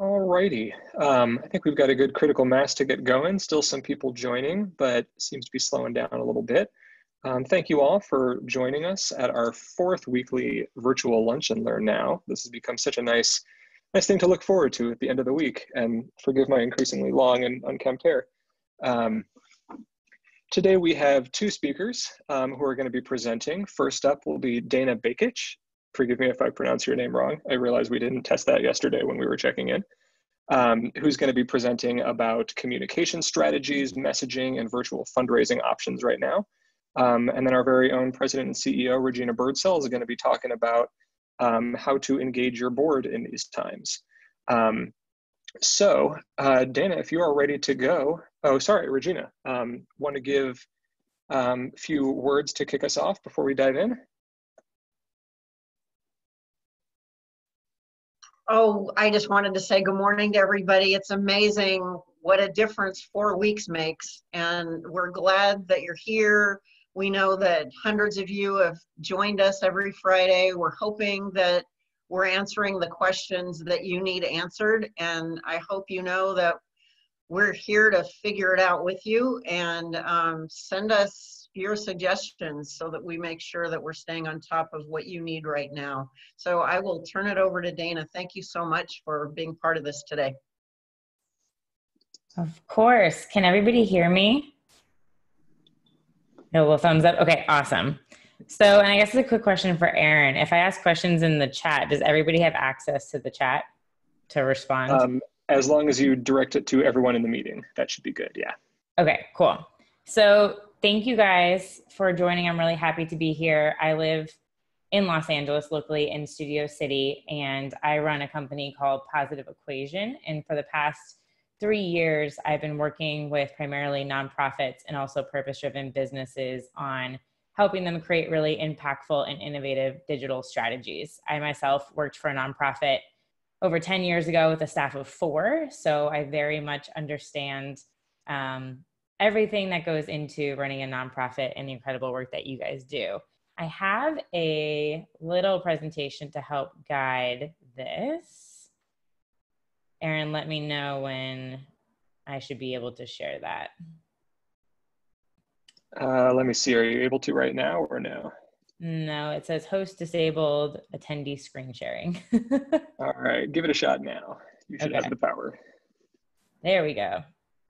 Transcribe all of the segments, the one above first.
Alrighty. I think we've got a good critical mass to get going. Still some people joining, but seems to be slowing down a little bit. Thank you all for joining us at our fourth weekly virtual Lunch and Learn Now. This has become such a nice thing to look forward to at the end of the week, and forgive my increasingly long and unkempt hair. Today we have two speakers who are going to be presenting. First up will be Dana Bakic. Forgive me if I pronounce your name wrong. I realize we didn't test that yesterday when we were checking in. Who's going to be presenting about communication strategies, messaging, and virtual fundraising options right now. And then our very own President and CEO, Regina Birdsell, is going to be talking about how to engage your board in these times. Dana, if you are ready to go, oh, sorry, Regina, want to give a few words to kick us off before we dive in? Oh, I just wanted to say good morning to everybody. It's amazing what a difference 4 weeks makes, and we're glad that you're here. We know that hundreds of you have joined us every Friday. We're hoping that we're answering the questions that you need answered, and I hope you know that we're here to figure it out with you, and send us your suggestions so that we make sure that we're staying on top of what you need right now. So I will turn it over to Dana. Thank you so much for being part of this today. Of course. Can everybody hear me? No, well, thumbs up. Okay, awesome. So, and I guess it's a quick question for Aaron. If I ask questions in the chat, does everybody have access to the chat to respond? As long as you direct it to everyone in the meeting, that should be good, yeah. Okay, cool. So thank you guys for joining. I'm really happy to be here. I live in Los Angeles, locally in Studio City, and I run a company called Positive Equation. And for the past 3 years, I've been working with primarily nonprofits and also purpose-driven businesses on helping them create really impactful and innovative digital strategies. I myself worked for a nonprofit over 10 years ago with a staff of 4. So I very much understand everything that goes into running a nonprofit and the incredible work that you guys do. I have a little presentation to help guide this. Aaron, let me know when I should be able to share that. Let me see, are you able to right now or no? No, it says host disabled, attendee screen sharing. All right, give it a shot now. You should have the power. There we go.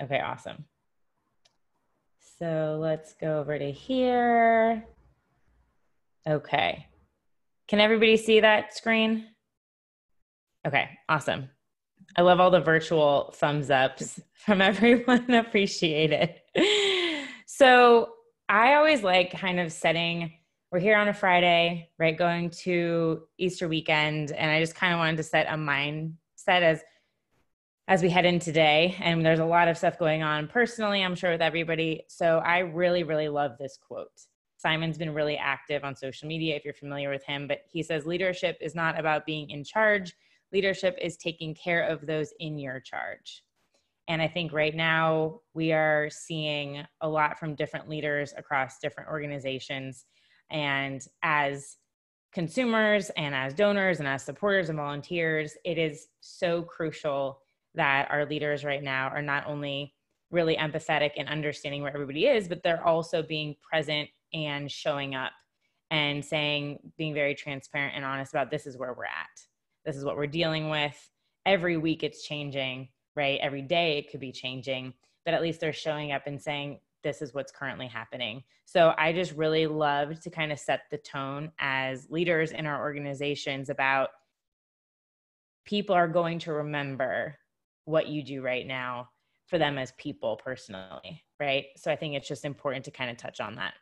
Okay, awesome. So let's go over to here. Okay. Can everybody see that screen? Okay, awesome. I love all the virtual thumbs ups from everyone. Appreciate it. So I always like kind of setting, we're here on a Friday, right? Going to Easter weekend. And I just kind of wanted to set a mindset as we head in today. And there's a lot of stuff going on personally, I'm sure, with everybody. So I really, really love this quote. Simon's been really active on social media, if you're familiar with him, but he says, leadership is not about being in charge. Leadership is taking care of those in your charge. And I think right now we are seeing a lot from different leaders across different organizations. And as consumers and as donors and as supporters and volunteers, it is so crucial that our leaders right now are not only really empathetic and understanding where everybody is, but they're also being present and showing up and being very transparent and honest about this is where we're at. This is what we're dealing with. Every week it's changing, right? Every day it could be changing, but at least they're showing up and saying, this is what's currently happening. So I just really love to kind of set the tone as leaders in our organizations about people are going to remember what you do right now for them as people personally, right? So I think it's just important to kind of touch on that.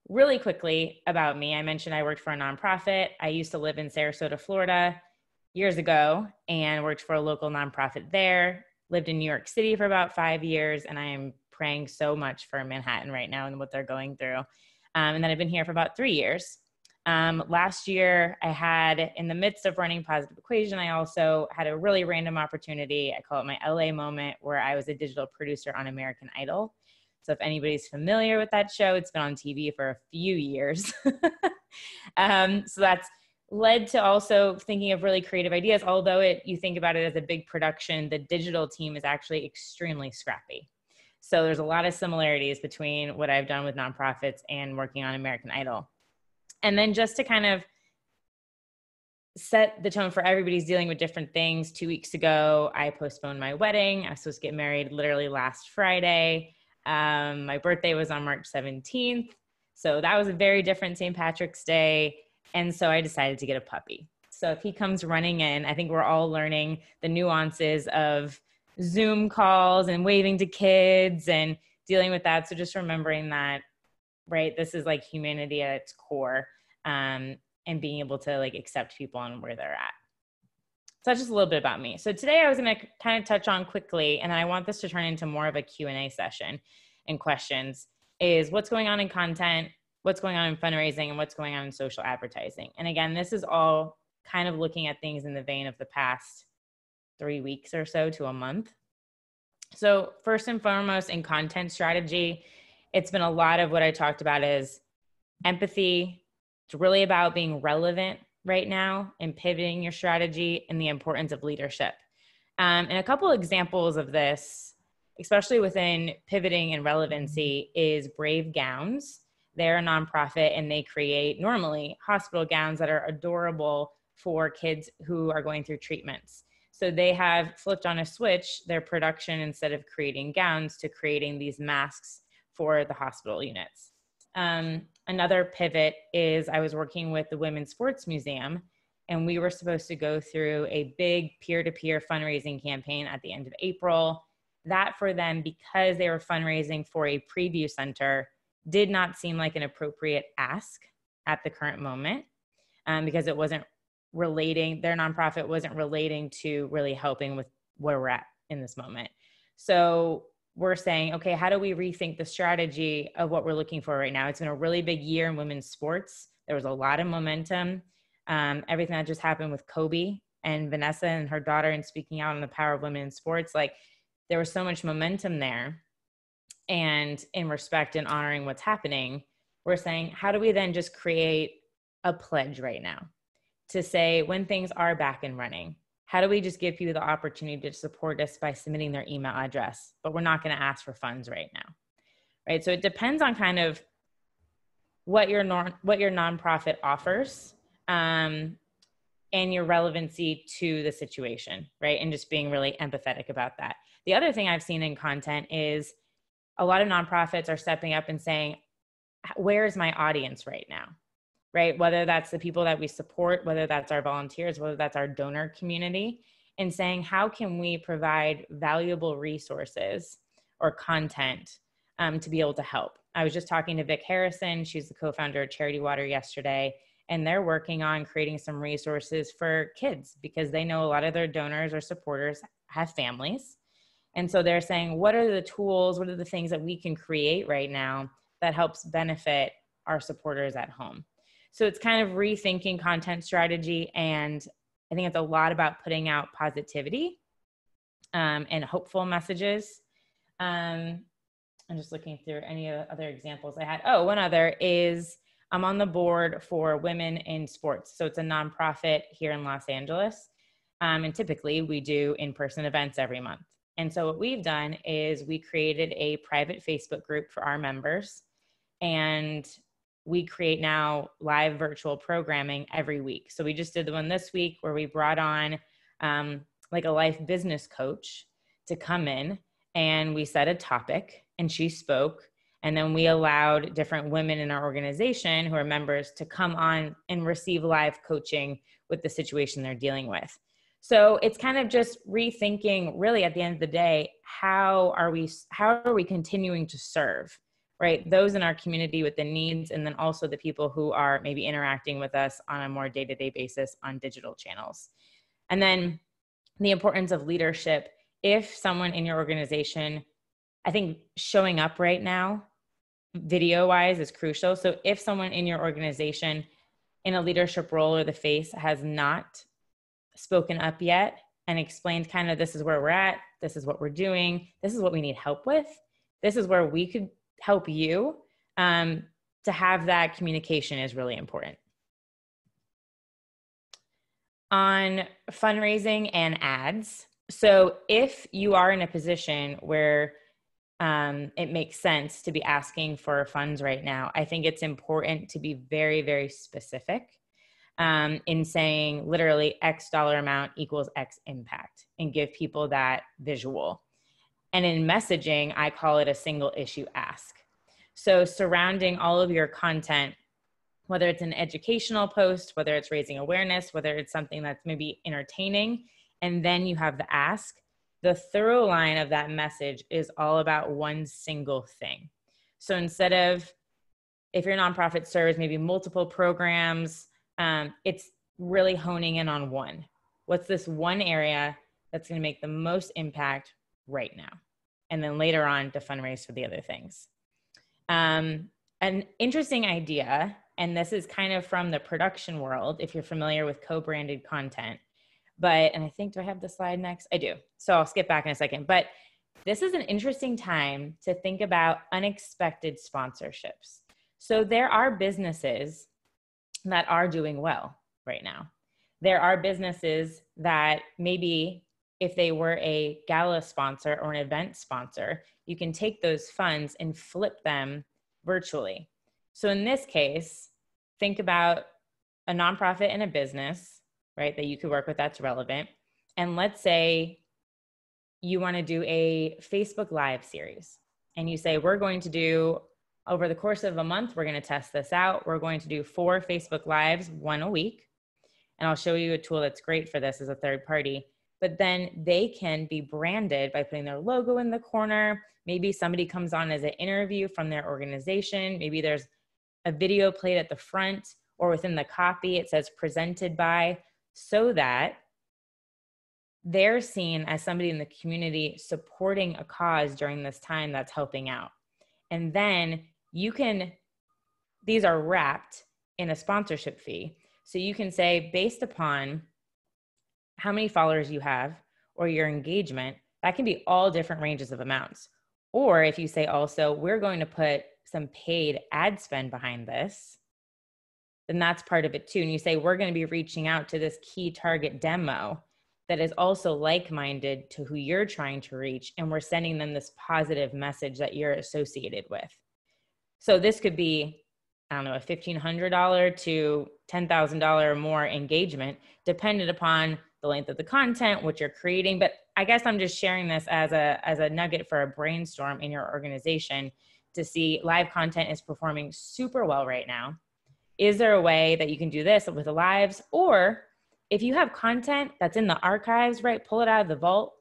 Really quickly about me, I mentioned I worked for a nonprofit. I used to live in Sarasota, Florida years ago and worked for a local nonprofit there, lived in New York City for about 5 years, and I am praying so much for Manhattan right now and what they're going through. And then I've been here for about 3 years. Last year, I had, in the midst of running Positive Equation, I also had a really random opportunity. I call it my LA moment, where I was a digital producer on American Idol. So if anybody's familiar with that show, it's been on TV for a few years. So that's led to also thinking of really creative ideas. Although you think about it as a big production, the digital team is actually extremely scrappy. So there's a lot of similarities between what I've done with nonprofits and working on American Idol. And then just to kind of set the tone for everybody's dealing with different things. 2 weeks ago, I postponed my wedding. I was supposed to get married literally last Friday. My birthday was on March 17th. So that was a very different St. Patrick's Day. And so I decided to get a puppy. So if he comes running in, I think we're all learning the nuances of Zoom calls and waving to kids and dealing with that. So just remembering that, right, this is like humanity at its core. And being able to like accept people on where they're at. So that's just a little bit about me. So today I was going to kind of touch on quickly, and I want this to turn into more of a Q&A session and questions, is what's going on in content, what's going on in fundraising, and what's going on in social advertising. And again, this is all kind of looking at things in the vein of the past 3 weeks or so to a month. So first and foremost, in content strategy, it's been a lot of what I talked about is empathy. It's really about being relevant right now and pivoting your strategy and the importance of leadership. And a couple examples of this, especially within pivoting and relevancy, is Brave Gowns. They're a nonprofit and they create normally hospital gowns that are adorable for kids who are going through treatments. So they have flipped on a switch their production, instead of creating gowns, to creating these masks for the hospital units. Another pivot is I was working with the Women's Sports Museum, and we were supposed to go through a big peer-to-peer fundraising campaign at the end of April. That for them, because they were fundraising for a preview center, did not seem like an appropriate ask at the current moment, because it wasn't relating, their nonprofit wasn't relating to really helping with where we're at in this moment. So we're saying, okay, how do we rethink the strategy of what we're looking for right now? It's been a really big year in women's sports. There was a lot of momentum. Everything that just happened with Kobe and Vanessa and her daughter and speaking out on the power of women in sports, like there was so much momentum there. And in respect and honoring what's happening, we're saying, how do we then just create a pledge right now to say when things are back and running, how do we just give people the opportunity to support us by submitting their email address, but we're not going to ask for funds right now, right? So it depends on kind of what your nonprofit offers, and your relevancy to the situation, right? And just being really empathetic about that. The other thing I've seen in content is a lot of nonprofits are stepping up and saying, where's my audience right now? Right? Whether that's the people that we support, whether that's our volunteers, whether that's our donor community, and saying, how can we provide valuable resources or content to be able to help? I was just talking to Vic Harrison. She's the co-founder of Charity Water yesterday, and they're working on creating some resources for kids because they know a lot of their donors or supporters have families. And so they're saying, what are the tools, what are the things that we can create right now that helps benefit our supporters at home? So it's kind of rethinking content strategy. And I think it's a lot about putting out positivity and hopeful messages. I'm just looking through any other examples I had. Oh, one other is I'm on the board for Women in Sports. So it's a nonprofit here in Los Angeles. And typically we do in-person events every month. And so what we've done is we created a private Facebook group for our members, and we create now live virtual programming every week. So we just did the one this week where we brought on like a life business coach to come in, and we set a topic and she spoke. And then we allowed different women in our organization who are members to come on and receive live coaching with the situation they're dealing with. So it's kind of just rethinking, really at the end of the day, how are we continuing to serve, right? Those in our community with the needs, and then also the people who are maybe interacting with us on a more day-to-day basis on digital channels. And then the importance of leadership. If someone in your organization, I think showing up right now, video-wise, is crucial. So if someone in your organization in a leadership role or the face has not spoken up yet and explained kind of, this is where we're at, this is what we're doing, this is what we need help with, this is where we could help you, to have that communication is really important. on fundraising and ads. So if you are in a position where it makes sense to be asking for funds right now, I think it's important to be very, very specific in saying literally X dollar amount equals X impact, and give people that visual. And in messaging, I call it a single issue ask. So surrounding all of your content, whether it's an educational post, whether it's raising awareness, whether it's something that's maybe entertaining, and then you have the ask, the through line of that message is all about one single thing. So instead of, if your nonprofit serves maybe multiple programs, it's really honing in on one. What's this one area that's going to make the most impact right now? And then later on to fundraise for the other things. An interesting idea, and this is kind of from the production world, if you're familiar with co-branded content, and I think, do I have the slide next? I do. So I'll skip back in a second, but this is an interesting time to think about unexpected sponsorships. So there are businesses that are doing well right now. There are businesses that maybe if they were a gala sponsor or an event sponsor, you can take those funds and flip them virtually. So in this case, think about a nonprofit and a business, right, that you could work with that's relevant. And let's say you want to do a Facebook Live series. And you say, we're going to do, over the course of a month, we're going to test this out. We're going to do 4 Facebook Lives, 1 a week. And I'll show you a tool that's great for this as a third party. But then they can be branded by putting their logo in the corner. Maybe somebody comes on as an interview from their organization. Maybe there's a video played at the front, or within the copy, it says presented by, so that they're seen as somebody in the community supporting a cause during this time that's helping out. And then you can, these are wrapped in a sponsorship fee. So you can say, based upon how many followers you have or your engagement, that can be all different ranges of amounts. Or if you say also, we're going to put some paid ad spend behind this, then that's part of it too. And you say, we're going to be reaching out to this key target demo that is also like-minded to who you're trying to reach. And we're sending them this positive message that you're associated with. So this could be, I don't know, a $1,500 to $10,000 or more engagement, dependent upon the length of the content, what you're creating. But I guess I'm just sharing this as a nugget for a brainstorm in your organization to see live content is performing super well right now. Is there a way that you can do this with the lives? Or if you have content that's in the archives, right, pull it out of the vault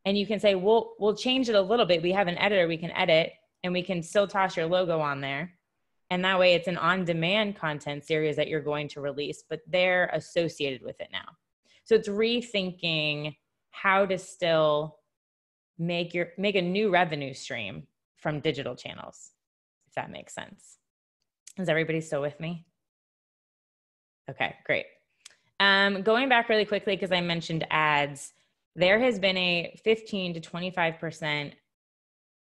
and you can say, we'll change it a little bit. We have an editor we can edit and we can still toss your logo on there. And that way it's an on-demand content series that you're going to release, but they're associated with it now. So it's rethinking how to still make a new revenue stream from digital channels, if that makes sense. Is everybody still with me? Okay, great. Going back really quickly, because I mentioned ads, there has been a 15 to 25%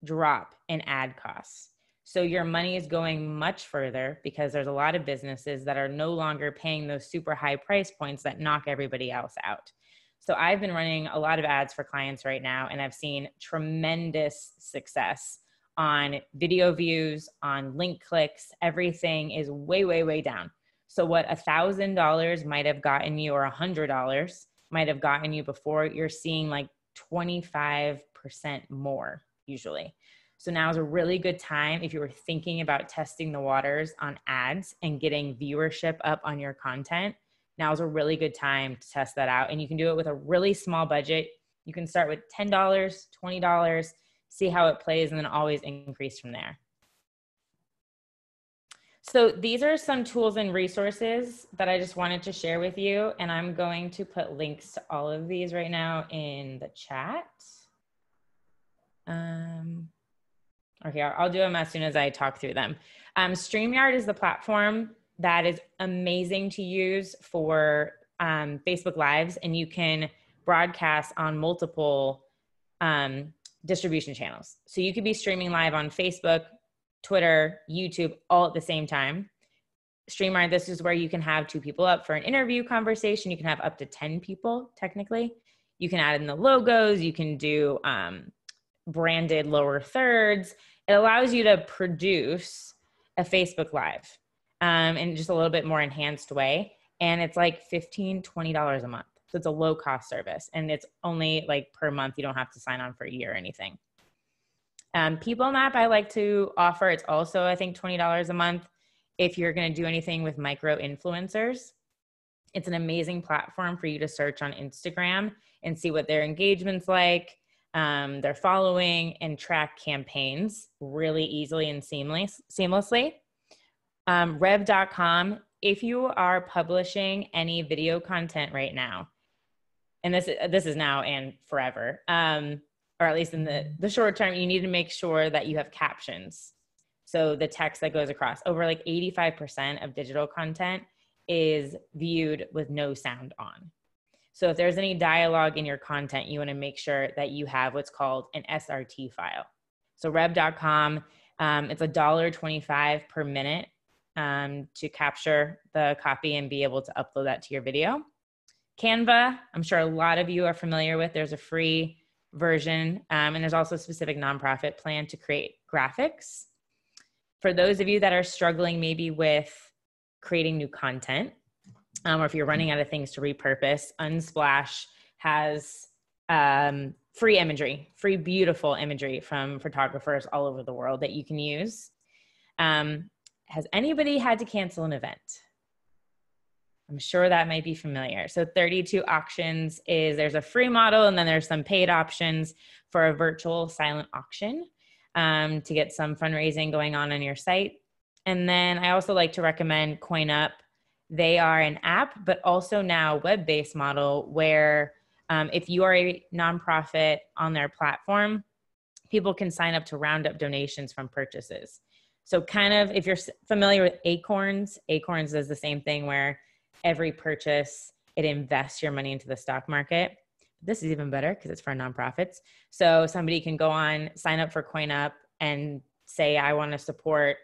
drop in ad costs. So your money is going much further because there's a lot of businesses that are no longer paying those super high price points that knock everybody else out. So I've been running a lot of ads for clients right now, and I've seen tremendous success on video views, on link clicks. Everything is way, way, way down. So what $1,000 might have gotten you, or $100 might have gotten you before, you're seeing like 25% more usually. So now is a really good time if you were thinking about testing the waters on ads and getting viewership up on your content. Now is a really good time to test that out. And you can do it with a really small budget. You can start with $10, $20, see how it plays, and then always increase from there. So these are some tools and resources that I just wanted to share with you. And I'm going to put links to all of these right now in the chat. Okay, I'll do them as soon as I talk through them. StreamYard is the platform that is amazing to use for Facebook Lives, and you can broadcast on multiple distribution channels. So you could be streaming live on Facebook, Twitter, YouTube, all at the same time. StreamYard, this is where you can have 2 people up for an interview conversation. You can have up to 10 people, technically. You can add in the logos. You can do branded lower thirds. It allows you to produce a Facebook Live in just a little bit more enhanced way. And it's like $15, $20 a month. So it's a low cost service. And it's only like per month. You don't have to sign on for a year or anything. People Map, I like to offer. It's also, I think, $20 a month if you're going to do anything with micro influencers. It's an amazing platform for you to search on Instagram and see what their engagement's like, their following, and track campaigns really easily and seamlessly. Rev.com, if you are publishing any video content right now, and this is now and forever, or at least in the short term, you need to make sure that you have captions. So the text that goes across. Over like 85% of digital content is viewed with no sound on. So if there's any dialogue in your content, you want to make sure that you have what's called an SRT file. So Rev.com, it's $1.25 per minute to capture the copy and be able to upload that to your video. Canva, I'm sure a lot of you are familiar with. There's a free version, and there's also a specific nonprofit plan to create graphics. For those of you that are struggling maybe with creating new content, or if you're running out of things to repurpose, Unsplash has free imagery, free beautiful imagery from photographers all over the world that you can use. Has anybody had to cancel an event? I'm sure that might be familiar. So 32 auctions there's a free model, and then there's some paid options for a virtual silent auction to get some fundraising going on your site. And then I also like to recommend CoinUp. They are an app, but also now web-based model where if you are a nonprofit on their platform, people can sign up to round up donations from purchases. So kind of, if you're familiar with Acorns does the same thing where every purchase, it invests your money into the stock market. This is even better because it's for nonprofits. So somebody can go on, sign up for CoinUp and say, I want to support,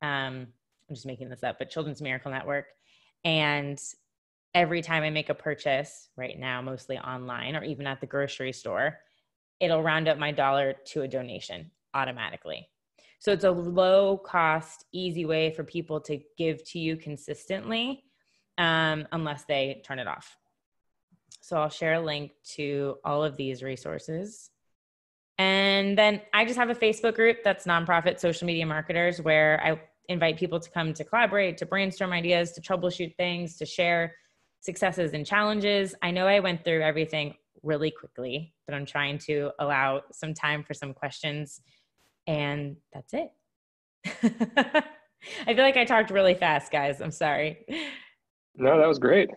I'm just making this up, but Children's Miracle Network. And every time I make a purchase right now, mostly online or even at the grocery store, it'll round up my dollar to a donation automatically. So it's a low cost, easy way for people to give to you consistently, unless they turn it off. So I'll share a link to all of these resources. And then I just have a Facebook group that's nonprofit social media marketers, where I invite people to come to collaborate, to brainstorm ideas, to troubleshoot things, to share successes and challenges. I know I went through everything really quickly, but I'm trying to allow some time for some questions. And that's it. I feel like I talked really fast, guys. I'm sorry. No, that was great.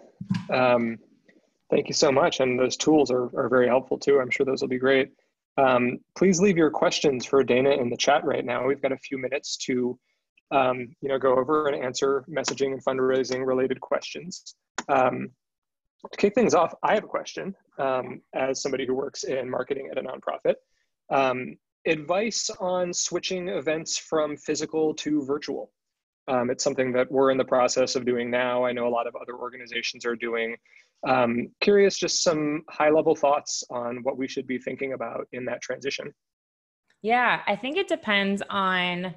Thank you so much. And those tools are very helpful too. I'm sure those will be great. Please leave your questions for Dana in the chat right now. We've got a few minutes to go over and answer messaging and fundraising related questions. To kick things off, I have a question as somebody who works in marketing at a nonprofit. Advice on switching events from physical to virtual. It's something that we're in the process of doing now. I know a lot of other organizations are doing. Curious, just some high-level thoughts on what we should be thinking about in that transition. Yeah, I think it depends on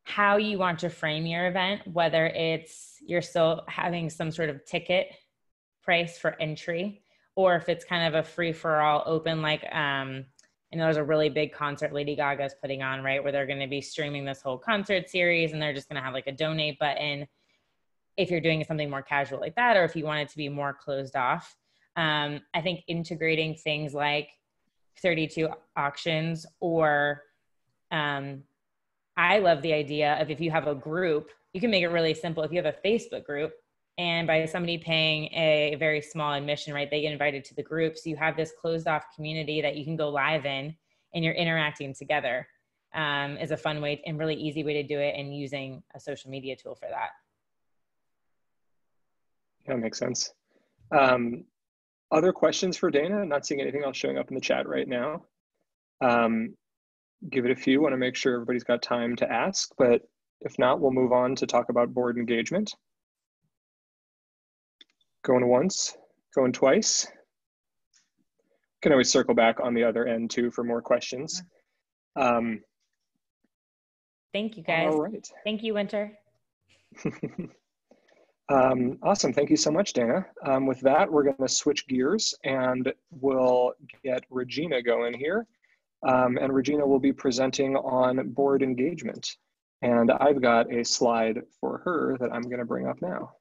how you want to frame your event, whether it's you're still having some sort of ticket price for entry, or if it's kind of a free-for-all open, like I know there's a really big concert Lady Gaga's putting on, right, where they're going to be streaming this whole concert series, and they're just going to have like a donate button if you're doing something more casual like that, or if you want it to be more closed off. I think integrating things like 32 auctions, or I love the idea of, if you have a group, you can make it really simple. If you have a Facebook group, and by somebody paying a very small admission, right, they get invited to the group. So you have this closed off community that you can go live in, and you're interacting together, is a fun way and really easy way to do it, and using a social media tool for that. That makes sense. Other questions for Dana? I'm not seeing anything else showing up in the chat right now. Give it a few, want to make sure everybody's got time to ask, but If not, we'll move on to talk about board engagement. Going once, going twice. Can always circle back on the other end too for more questions. Thank you, guys. All right. Thank you, Winter. Awesome. Thank you so much, Dana. With that, we're going to switch gears and we'll get Regina going here. And Regina will be presenting on board engagement. And I've got a slide for her that I'm going to bring up now.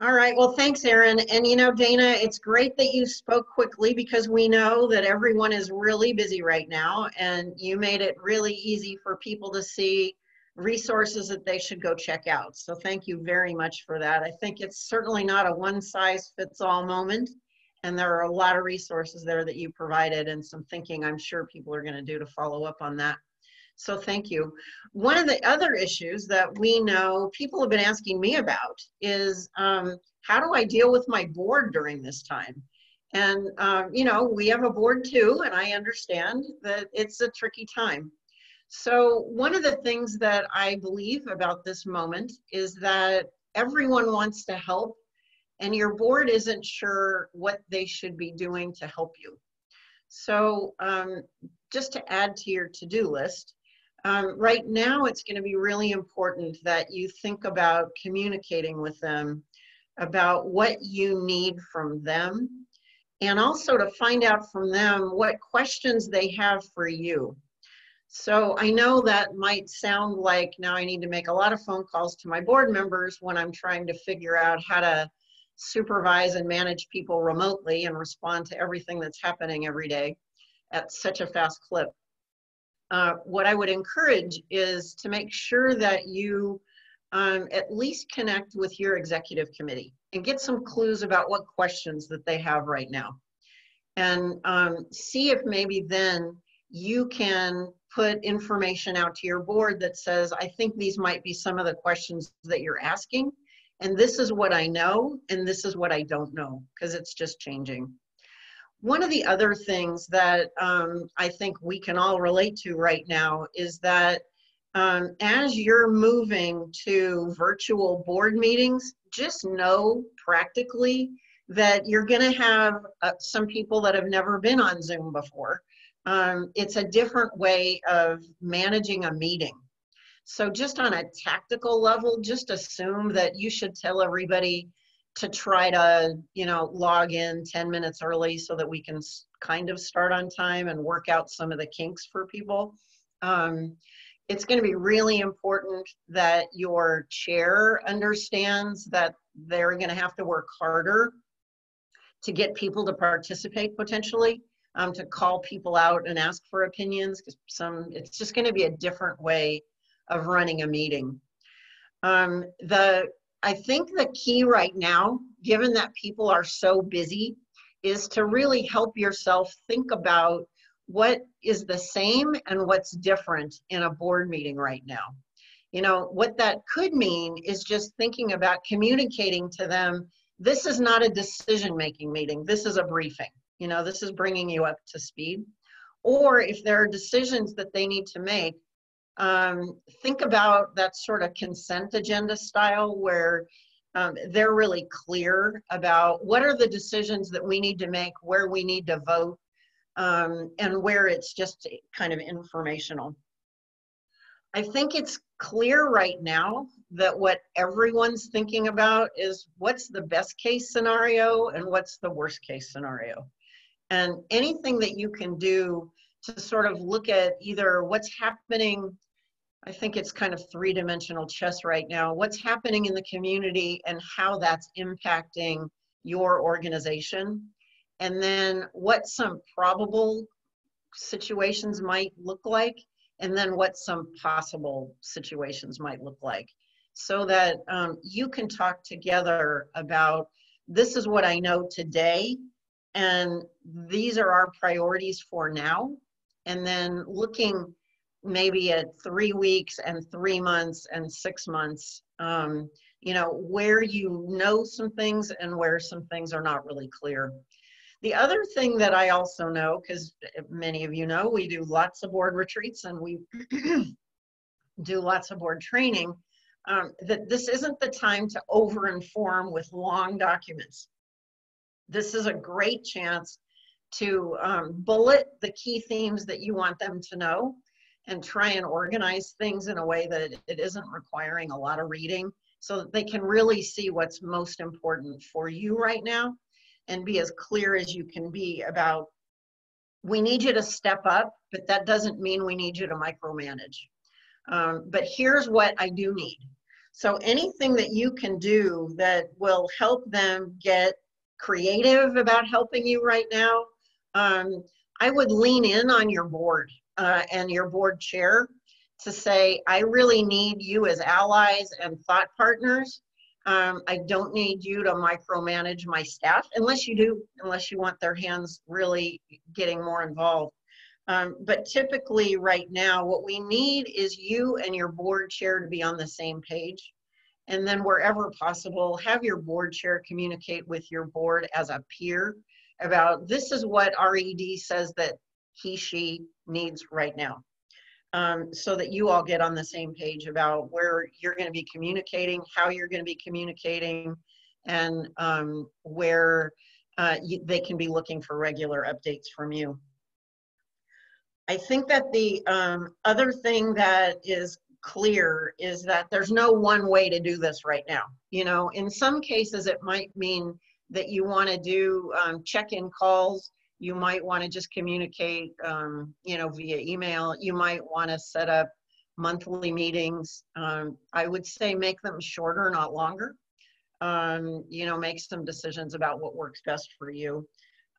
All right, well, thanks, Aaron. And you know, Dana, it's great that you spoke quickly because we know that everyone is really busy right now, and you made it really easy for people to see resources that they should go check out. So thank you very much for that. I think it's certainly not a one-size-fits-all moment, and there are a lot of resources there that you provided and some thinking I'm sure people are going to do to follow up on that. So thank you. One of the other issues that we know people have been asking me about is how do I deal with my board during this time? And, you know, we have a board too, and I understand that it's a tricky time. So one of the things that I believe about this moment is that everyone wants to help, and your board isn't sure what they should be doing to help you. So just to add to your to-do list, right now, it's going to be really important that you think about communicating with them about what you need from them, and also to find out from them what questions they have for you. So I know that might sound like now I need to make a lot of phone calls to my board members when I'm trying to figure out how to supervise and manage people remotely and respond to everything that's happening every day at such a fast clip. What I would encourage is to make sure that you at least connect with your executive committee and get some clues about what questions that they have right now. And see if maybe then you can put information out to your board that says, I think these might be some of the questions that you're asking, and this is what I know, and this is what I don't know, because it's just changing. One of the other things that I think we can all relate to right now is that as you're moving to virtual board meetings, just know practically that you're going to have some people that have never been on Zoom before. It's a different way of managing a meeting. So just on a tactical level, just assume that you should tell everybody to try to, you know, log in 10 minutes early so that we can kind of start on time and work out some of the kinks for people. It's going to be really important that your chair understands that they're going to have to work harder to get people to participate potentially, to call people out and ask for opinions, because it's just going to be a different way of running a meeting. I think the key right now, given that people are so busy, is to really help yourself think about what is the same and what's different in a board meeting right now. You know, what that could mean is just thinking about communicating to them, this is not a decision-making meeting, this is a briefing. You know, this is bringing you up to speed. Or if there are decisions that they need to make, think about that sort of consent agenda style where they're really clear about what are the decisions that we need to make, where we need to vote, and where it's just kind of informational. I think it's clear right now that what everyone's thinking about is what's the best case scenario and what's the worst case scenario. And anything that you can do to sort of look at either what's happening, I think it's kind of three-dimensional chess right now, what's happening in the community and how that's impacting your organization, and then what some probable situations might look like, and then what some possible situations might look like, so that you can talk together about, this is what I know today, and these are our priorities for now, and then looking maybe at 3 weeks and 3 months and 6 months, you know, where you know some things and where some things are not really clear. The other thing that I also know, because many of you know, we do lots of board retreats, and we do lots of board training, that this isn't the time to over-inform with long documents. This is a great chance to bullet the key themes that you want them to know and try and organize things in a way that it isn't requiring a lot of reading, so that they can really see what's most important for you right now and be as clear as you can be about, we need you to step up, but that doesn't mean we need you to micromanage. But here's what I do need. So anything that you can do that will help them get creative about helping you right now, I would lean in on your board and your board chair to say, I really need you as allies and thought partners. I don't need you to micromanage my staff, unless you do, unless you want their hands really getting more involved. But typically right now, what we need is you and your board chair to be on the same page. And then wherever possible, have your board chair communicate with your board as a peer about, this is what RED says that he, she needs right now. So that you all get on the same page about where you're going to be communicating, how you're going to be communicating, and where they can be looking for regular updates from you. I think that the other thing that is clear is that there's no one way to do this right now. You know, in some cases, it might mean that you want to do check-in calls. You might want to just communicate, you know, via email. You might want to set up monthly meetings. I would say make them shorter, not longer. You know, make some decisions about what works best for you.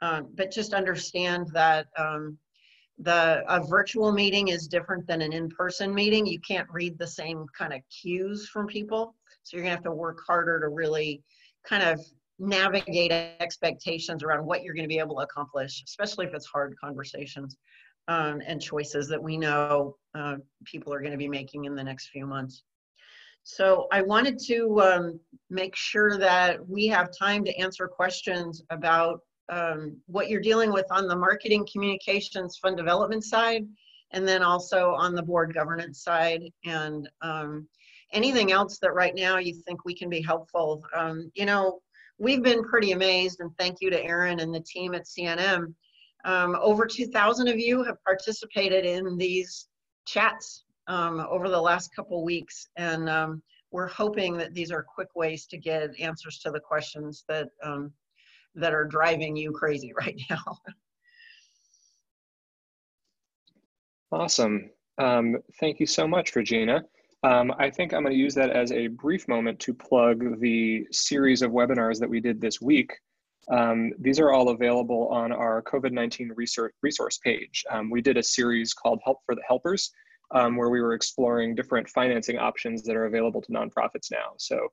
But just understand that a virtual meeting is different than an in-person meeting. You can't read the same kind of cues from people. So you're gonna have to work harder to really kind of navigate expectations around what you're going to be able to accomplish, especially if it's hard conversations and choices that we know people are going to be making in the next few months. So I wanted to make sure that we have time to answer questions about what you're dealing with on the marketing, communications, fund development side, and then also on the board governance side, and anything else that right now you think we can be helpful. You know, we've been pretty amazed, and thank you to Aaron and the team at CNM. Over 2,000 of you have participated in these chats over the last couple weeks, and we're hoping that these are quick ways to get answers to the questions that that are driving you crazy right now. Awesome. Thank you so much, Regina. I think I'm going to use that as a brief moment to plug the series of webinars that we did this week. These are all available on our COVID-19 resource page. We did a series called Help for the Helpers, where we were exploring different financing options that are available to nonprofits now. So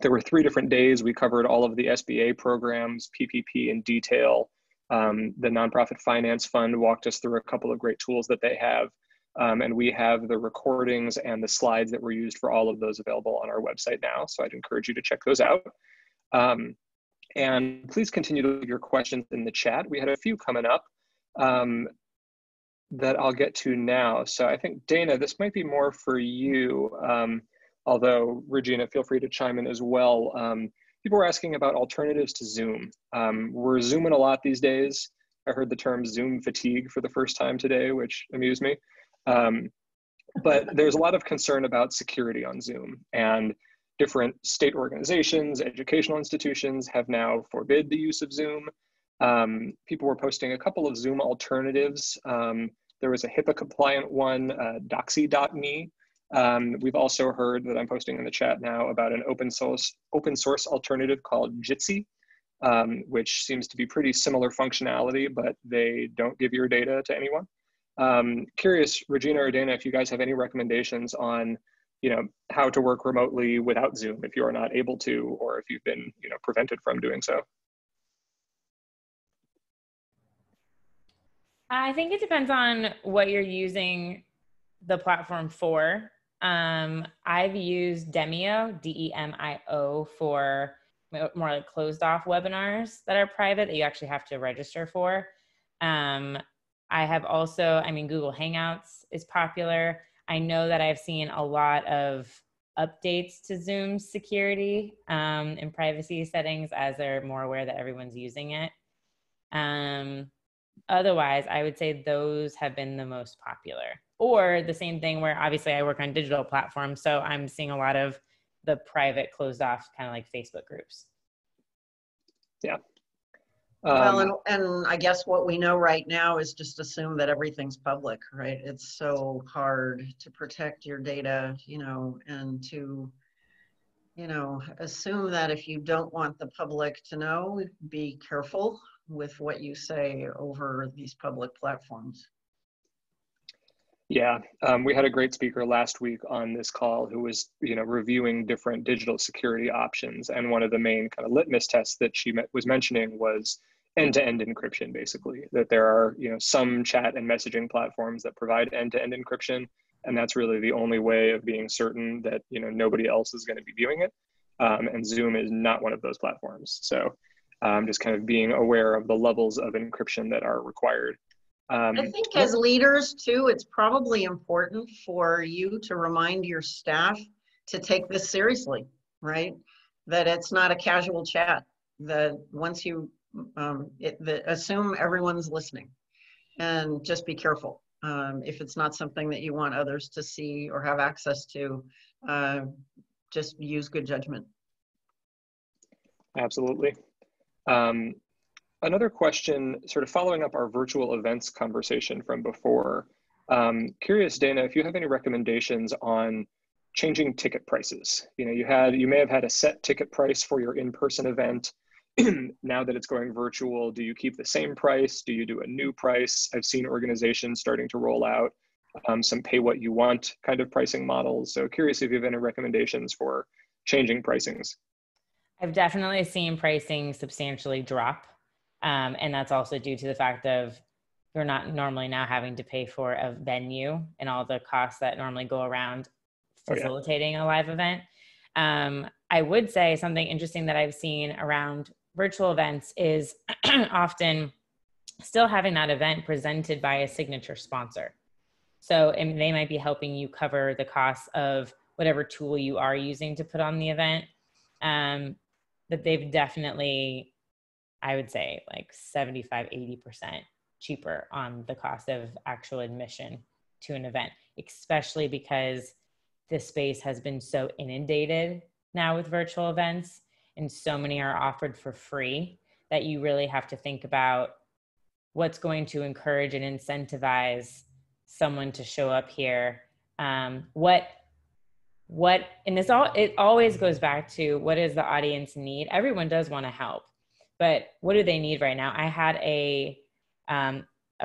there were 3 different days. We covered all of the SBA programs, PPP in detail. The Nonprofit Finance Fund walked us through a couple of great tools that they have. And we have the recordings and the slides that were used for all of those available on our website now. So I'd encourage you to check those out. And please continue to leave your questions in the chat. We had a few coming up that I'll get to now. So I think, Dana, this might be more for you, although Regina, feel free to chime in as well. People were asking about alternatives to Zoom. We're Zooming a lot these days. I heard the term Zoom fatigue for the first time today, which amused me. But there's a lot of concern about security on Zoom, and different state organizations, educational institutions have now forbid the use of Zoom. People were posting a couple of Zoom alternatives. There was a HIPAA compliant one, doxy.me. We've also heard that I'm posting in the chat now about an open source alternative called Jitsi, which seems to be pretty similar functionality, but they don't give your data to anyone. Curious, Regina or Dana, if you guys have any recommendations on, you know, how to work remotely without Zoom if you are not able to, or if you've been, you know, prevented from doing so. I think it depends on what you're using the platform for. I've used Demio, D-E-M-I-O, for more like closed off webinars that are private that you actually have to register for. I have also, I mean, Google Hangouts is popular. I know that I've seen a lot of updates to Zoom's security and privacy settings as they're more aware that everyone's using it. Otherwise, I would say those have been the most popular. Or the same thing where obviously I work on digital platforms, so I'm seeing a lot of the private closed off kind of like Facebook groups. Yeah. Well, and I guess what we know right now is just assume that everything's public, right? It's so hard to protect your data, you know, and to, you know, assume that if you don't want the public to know, be careful with what you say over these public platforms. Yeah, we had a great speaker last week on this call who was, reviewing different digital security options. And one of the main kind of litmus tests that she was mentioning was end-to-end encryption, basically, that there are, some chat and messaging platforms that provide end-to-end encryption. And that's really the only way of being certain that, nobody else is going to be viewing it. And Zoom is not one of those platforms. So just kind of being aware of the levels of encryption that are required. I think as leaders too, it's probably important for you to remind your staff to take this seriously, right? That it's not a casual chat, that once you assume everyone's listening and just be careful. If it's not something that you want others to see or have access to, just use good judgment. Absolutely. Another question, sort of following up our virtual events conversation from before. Curious, Dana, if you have any recommendations on changing ticket prices. You may have had a set ticket price for your in-person event. Now that it's going virtual, do you keep the same price? Do you do a new price? I've seen organizations starting to roll out some pay what you want kind of pricing models. So curious if you have any recommendations for changing pricings. I've definitely seen pricing substantially drop. And that's also due to the fact of you're not normally now having to pay for a venue and all the costs that normally go around facilitating a live event. I would say something interesting that I've seen around virtual events is often still having that event presented by a signature sponsor. So and they might be helping you cover the costs of whatever tool you are using to put on the event. But they've definitely, I would say like 75, 80% cheaper on the cost of actual admission to an event, especially because this space has been so inundated now with virtual events and so many are offered for free that you really have to think about what's going to encourage and incentivize someone to show up here. And it always goes back to what does the audience need? Everyone does want to help, but what do they need right now? I had a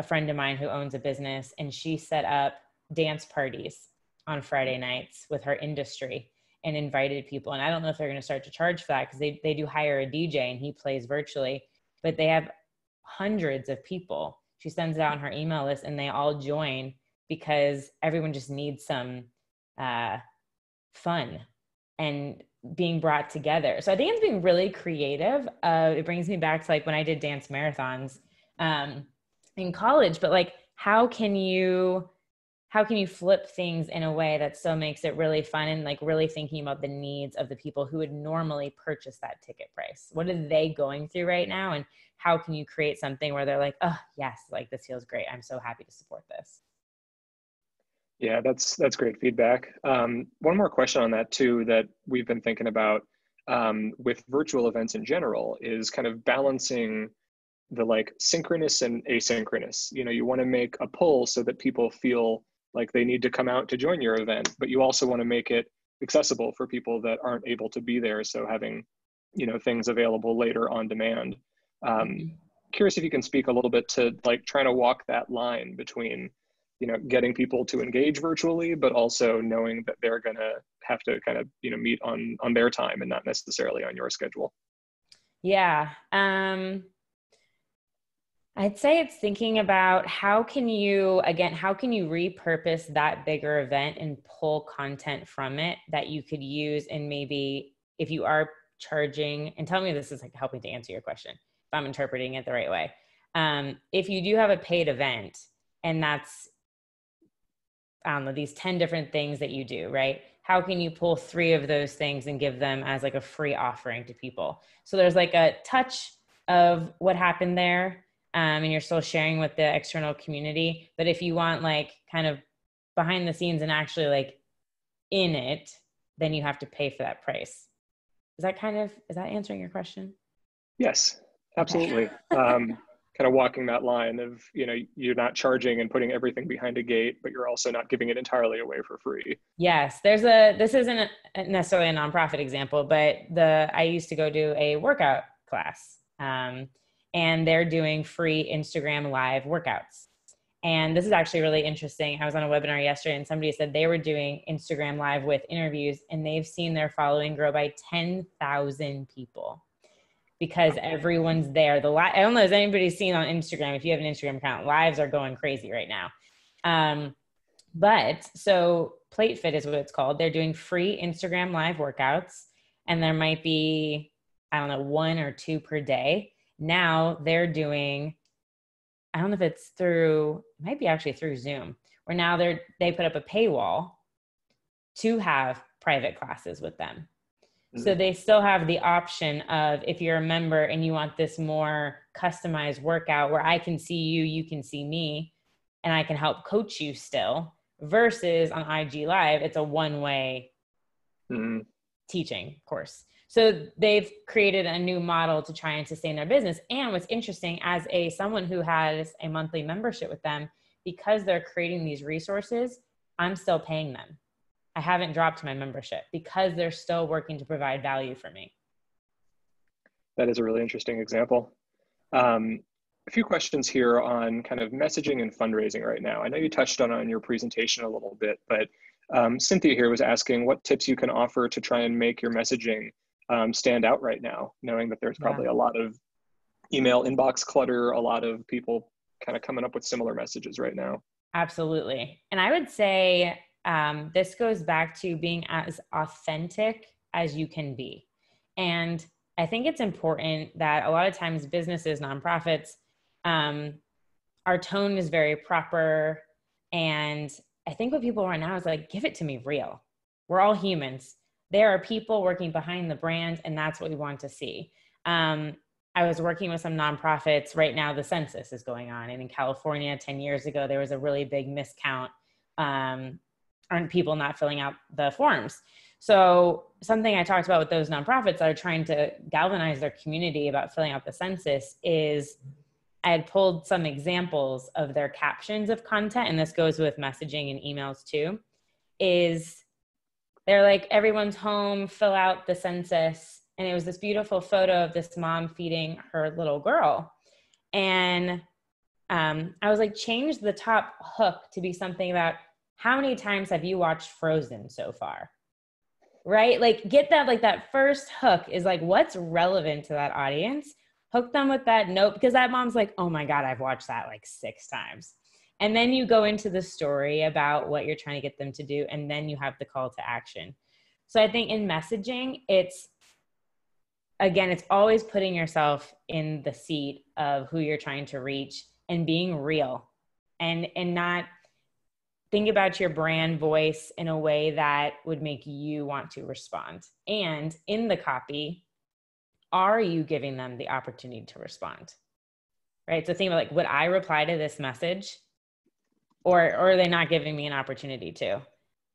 friend of mine who owns a business and she set up dance parties on Friday nights with her industry and invited people. And I don't know if they're going to start to charge for that because they do hire a DJ and he plays virtually, but they have hundreds of people. She sends it out on her email list and they all join because everyone just needs some fun and being brought together. So I think it's being really creative. It brings me back to like when I did dance marathons in college, but like, how can you flip things in a way that still makes it really fun and like really thinking about the needs of the people who would normally purchase that ticket price? What are they going through right now? And how can you create something where they're like, oh yes, like this feels great. I'm so happy to support this. Yeah, that's great feedback. One more question on that too, that we've been thinking about with virtual events in general is kind of balancing the like synchronous and asynchronous. You want to make a pull so that people feel like they need to come out to join your event, but you also want to make it accessible for people that aren't able to be there. So having, things available later on demand. Curious if you can speak a little bit to like trying to walk that line between, getting people to engage virtually, but also knowing that they're going to have to kind of, meet on their time and not necessarily on your schedule. Yeah. I'd say it's thinking about how can you repurpose that bigger event and pull content from it that you could use and maybe if you are charging, and tell me this is like helping to answer your question, if I'm interpreting it the right way. If you do have a paid event and that's I don't know, these 10 different things that you do, right? How can you pull 3 of those things and give them as like a free offering to people? So there's like a touch of what happened there, and you're still sharing with the external community. But if you want like kind of behind the scenes and actually like in it, then you have to pay for that price. Is that answering your question? Yes, absolutely. Kind of walking that line of, you're not charging and putting everything behind a gate, but you're also not giving it entirely away for free. Yes, this isn't necessarily a nonprofit example, but I used to go do a workout class, and they're doing free Instagram live workouts. And this is actually really interesting. I was on a webinar yesterday and somebody said they were doing Instagram live with interviews and they've seen their following grow by 10,000 people because everyone's there. I don't know if anybody's seen on Instagram. If you have an Instagram account, lives are going crazy right now. But so Plate Fit is what it's called. They're doing free Instagram live workouts and there might be, I don't know, 1 or 2 per day. Now they're doing, I don't know if it's it might be actually through Zoom, where now they put up a paywall to have private classes with them. So they still have the option of, if you're a member and you want this more customized workout where I can see you, you can see me, and I can help coach you still, versus on IG Live, it's a one-way teaching course. So they've created a new model to try and sustain their business. And what's interesting, as someone who has a monthly membership with them, because they're creating these resources, I'm still paying them. I haven't dropped my membership because they're still working to provide value for me. That is a really interesting example. A few questions here on kind of messaging and fundraising right now. I know you touched on your presentation a little bit, but Cynthia here was asking what tips you can offer to try and make your messaging stand out right now, knowing that there's probably a lot of email inbox clutter, a lot of people kind of coming up with similar messages right now. Absolutely. And I would say this goes back to being as authentic as you can be. And I think it's important that a lot of times businesses, nonprofits, our tone is very proper. And I think what people want now is like, give it to me real. We're all humans. There are people working behind the brand, and that's what we want to see. I was working with some nonprofits. Right now, the census is going on. And in California, 10 years ago, there was a really big miscount on people not filling out the forms. So something I talked about with those nonprofits that are trying to galvanize their community about filling out the census is I had pulled some examples of their captions of content, and this goes with messaging and emails too, is they're like, everyone's home, fill out the census. And it was this beautiful photo of this mom feeding her little girl. And I was like, change the top hook to be something about how many times have you watched Frozen so far? Right? Like get that, like that first hook is like, what's relevant to that audience? Hook them with that note, because that mom's like, oh my God, I've watched that like 6 times. And then you go into the story about what you're trying to get them to do. And then you have the call to action. So I think in messaging, it's always putting yourself in the seat of who you're trying to reach and being real and not think about your brand voice in a way that would make you want to respond. And in the copy, are you giving them the opportunity to respond? Right? So think about like, would I reply to this message? Or are they not giving me an opportunity to?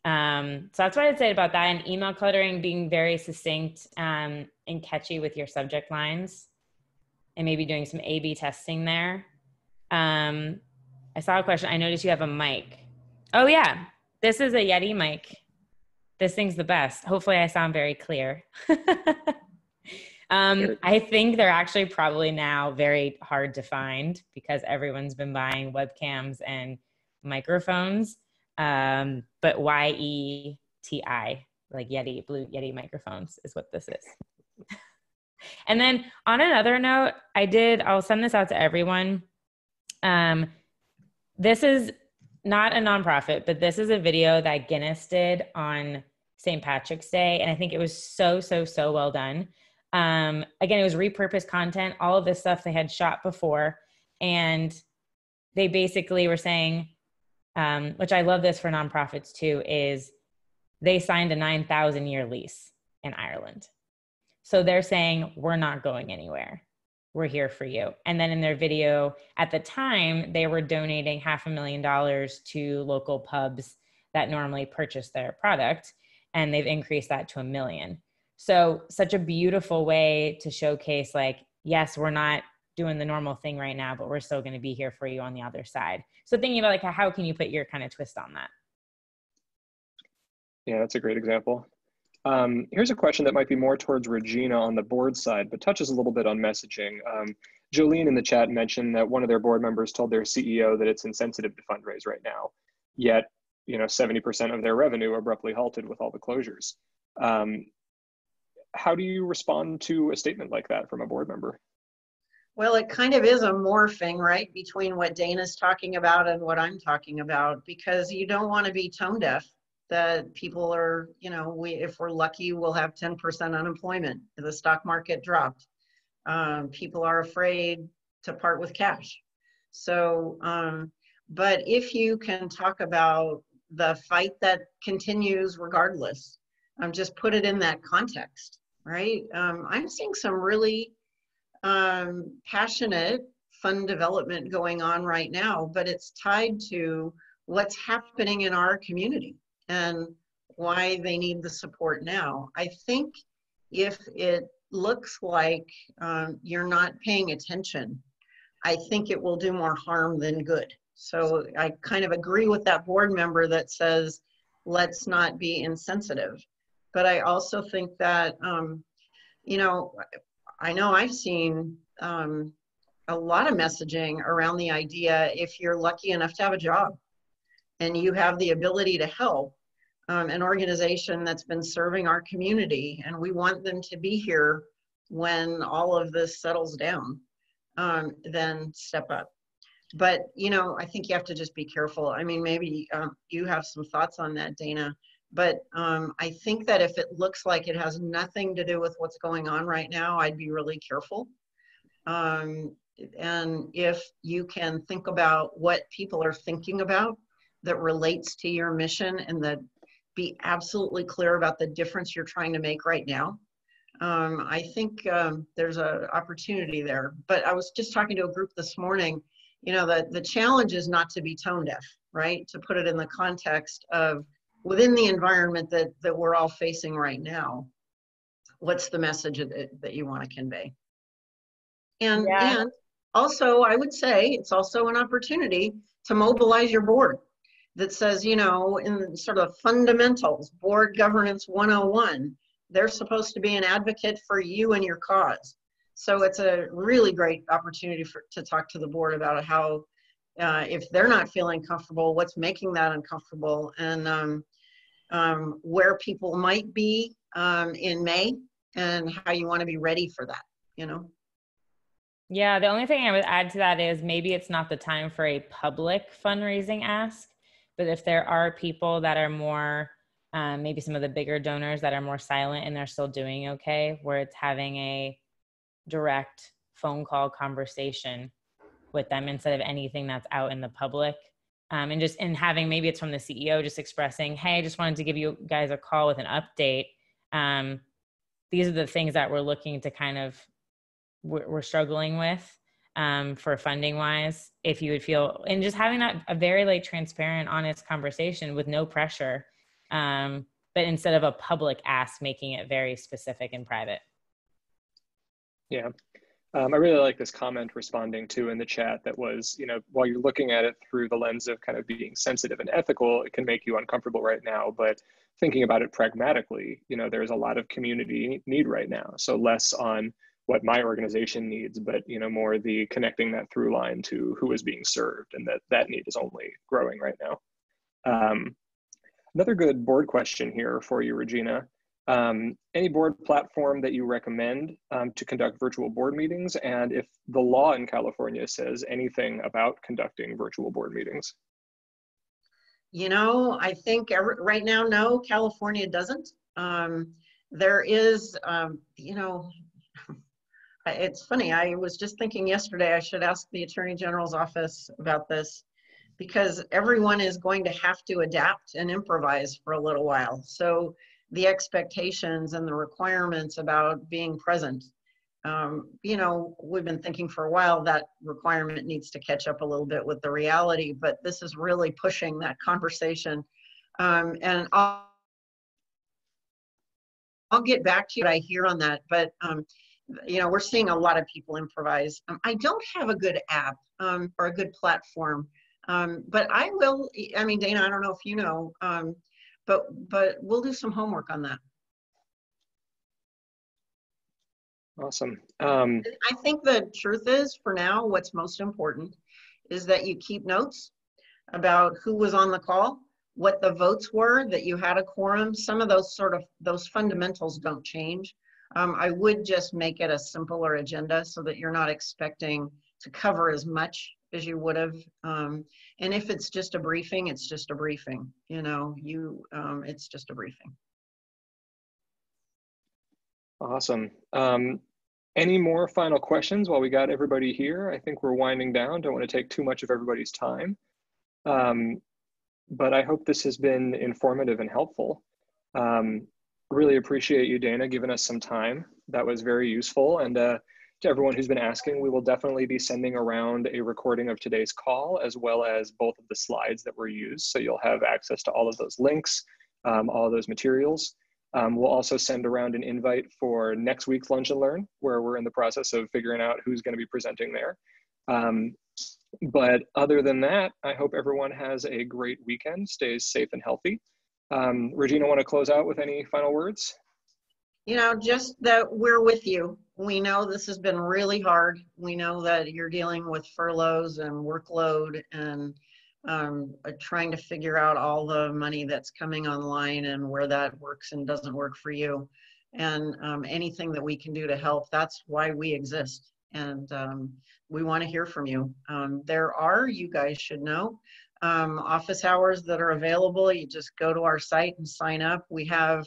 So that's what I'd say about that. And email cluttering, being very succinct and catchy with your subject lines and maybe doing some A/B testing there. I saw a question. I noticed you have a mic. Oh yeah, this is a Yeti mic. This thing's the best. Hopefully I sound very clear. I think they're actually probably now very hard to find because everyone's been buying webcams and microphones. But YETI, like Yeti, blue Yeti microphones is what this is. And then on another note, I'll send this out to everyone. This is not a nonprofit, but this is a video that Guinness did on St. Patrick's Day. And I think it was so well done. Again, it was repurposed content, all of this stuff they had shot before. And they basically were saying, which I love this for nonprofits too, is they signed a 9,000 year lease in Ireland. So they're saying, we're not going anywhere. We're here for you. And then in their video at the time, they were donating $500,000 to local pubs that normally purchase their product. And they've increased that to $1 million. So such a beautiful way to showcase, like, yes, we're not doing the normal thing right now, but we're still going to be here for you on the other side. So thinking about, like, how can you put your kind of twist on that? Yeah, that's a great example. Here's a question that might be more towards Regina on the board side, but touches a little bit on messaging. Jolene in the chat mentioned that one of their board members told their CEO that it's insensitive to fundraise right now, yet 70% of their revenue abruptly halted with all the closures. How do you respond to a statement like that from a board member? Well, it kind of is a morphing, right, between what Dana's talking about and what I'm talking about, because you don't want to be tone deaf that people are, if we're lucky, we'll have 10% unemployment. The stock market dropped. People are afraid to part with cash. So, but if you can talk about the fight that continues regardless, just put it in that context, right? I'm seeing some really passionate, fun development going on right now, but it's tied to what's happening in our community and why they need the support now. I think if it looks like you're not paying attention, I think it will do more harm than good. So I kind of agree with that board member that says, let's not be insensitive. But I also think that, I know I've seen a lot of messaging around the idea, if you're lucky enough to have a job and you have the ability to help an organization that's been serving our community, and we want them to be here when all of this settles down, then step up. But, I think you have to just be careful. I mean, maybe you have some thoughts on that, Dana. But I think that if it looks like it has nothing to do with what's going on right now, I'd be really careful. And if you can think about what people are thinking about that relates to your mission, and that be absolutely clear about the difference you're trying to make right now, I think there's an opportunity there. But I was just talking to a group this morning, the challenge is not to be tone deaf, right? To put it in the context of within the environment that we're all facing right now, what's the message that you want to convey? And also, I would say it's also an opportunity to mobilize your board that says, in sort of fundamentals, board governance 101, they're supposed to be an advocate for you and your cause. So it's a really great opportunity to talk to the board about how, if they're not feeling comfortable, what's making that uncomfortable, and where people might be in May, and how you want to be ready for that, Yeah, the only thing I would add to that is maybe it's not the time for a public fundraising ask, but if there are people that are more, maybe some of the bigger donors that are more silent and they're still doing okay, where it's having a direct phone call conversation with them instead of anything that's out in the public. And having, maybe it's from the CEO just expressing, hey, I just wanted to give you guys a call with an update. These are the things that we're looking to we're struggling with for funding wise. If you would feel, and just having that a very transparent, honest conversation with no pressure, but instead of a public ask, making it very specific and private. Yeah. I really like this comment responding to in the chat that was, while you're looking at it through the lens of kind of being sensitive and ethical, it can make you uncomfortable right now. But thinking about it pragmatically, there's a lot of community need right now. So less on what my organization needs, but more the connecting that through line to who is being served, and that need is only growing right now. Another good board question here for you, Regina. Any board platform that you recommend to conduct virtual board meetings, and if the law in California says anything about conducting virtual board meetings? I think right now, no, California doesn't. There is, it's funny, I was just thinking yesterday I should ask the Attorney General's office about this, because everyone is going to have to adapt and improvise for a little while. So the expectations and the requirements about being present, you know, we've been thinking for a while that requirement needs to catch up a little bit with the reality, but this is really pushing that conversation. And I'll get back to you what I hear on that, but you know, we're seeing a lot of people improvise. I don't have a good app or a good platform, but I will. I mean, Dana, I don't know if you know, but we'll do some homework on that. Awesome. I think the truth is, for now, what's most important is that you keep notes about who was on the call, what the votes were, that you had a quorum. Some of those fundamentals don't change. I would just make it a simpler agenda so that you're not expecting to cover as much as you would have. And if it's just a briefing, it's just a briefing. You know, it's just a briefing. Awesome. Any more final questions while we got everybody here? I think we're winding down. Don't want to take too much of everybody's time. But I hope this has been informative and helpful. Really appreciate you, Dana, giving us some time. That was very useful. And to everyone who's been asking, we will definitely be sending around a recording of today's call, as well as both of the slides that were used. So you'll have access to all of those links, all of those materials. We'll also send around an invite for next week's Lunch and Learn, where we're in the process of figuring out who's going to be presenting there. But other than that, I hope everyone has a great weekend, stays safe and healthy. Regina, want to close out with any final words? You know, just that we're with you. We know this has been really hard. We know that you're dealing with furloughs and workload and trying to figure out all the money that's coming online and where that works and doesn't work for you. And anything that we can do to help, that's why we exist. And we want to hear from you. There are, you guys should know, office hours that are available. You just go to our site and sign up. We have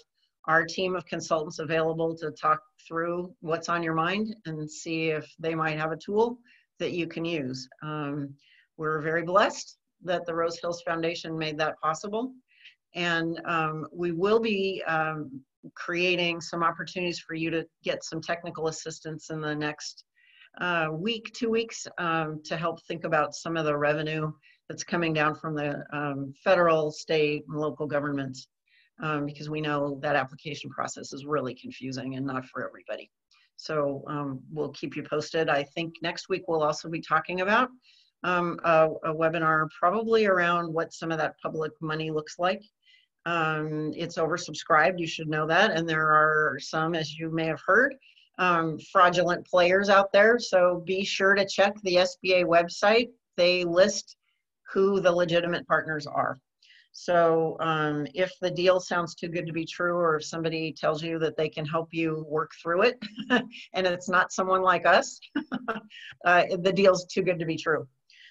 our team of consultants available to talk through what's on your mind and see if they might have a tool that you can use. We're very blessed that the Rose Hills Foundation made that possible. And we will be creating some opportunities for you to get some technical assistance in the next week, 2 weeks, to help think about some of the revenue that's coming down from the federal, state, and local governments, because we know that application process is really confusing and not for everybody. So we'll keep you posted. I think next week we'll also be talking about a webinar probably around what some of that public money looks like. It's oversubscribed, you should know that, and there are some, as you may have heard, fraudulent players out there. So be sure to check the SBA website. They list who the legitimate partners are. So if the deal sounds too good to be true, or if somebody tells you that they can help you work through it and it's not someone like us, the deal's too good to be true.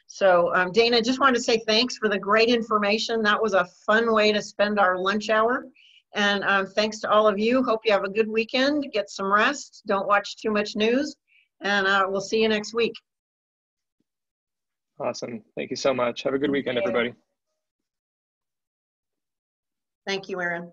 So Dana, just wanted to say thanks for the great information. That was a fun way to spend our lunch hour. And thanks to all of you. Hope you have a good weekend. Get some rest. Don't watch too much news. And we'll see you next week. Awesome. Thank you so much. Have a good weekend, everybody. Thank you, Erin.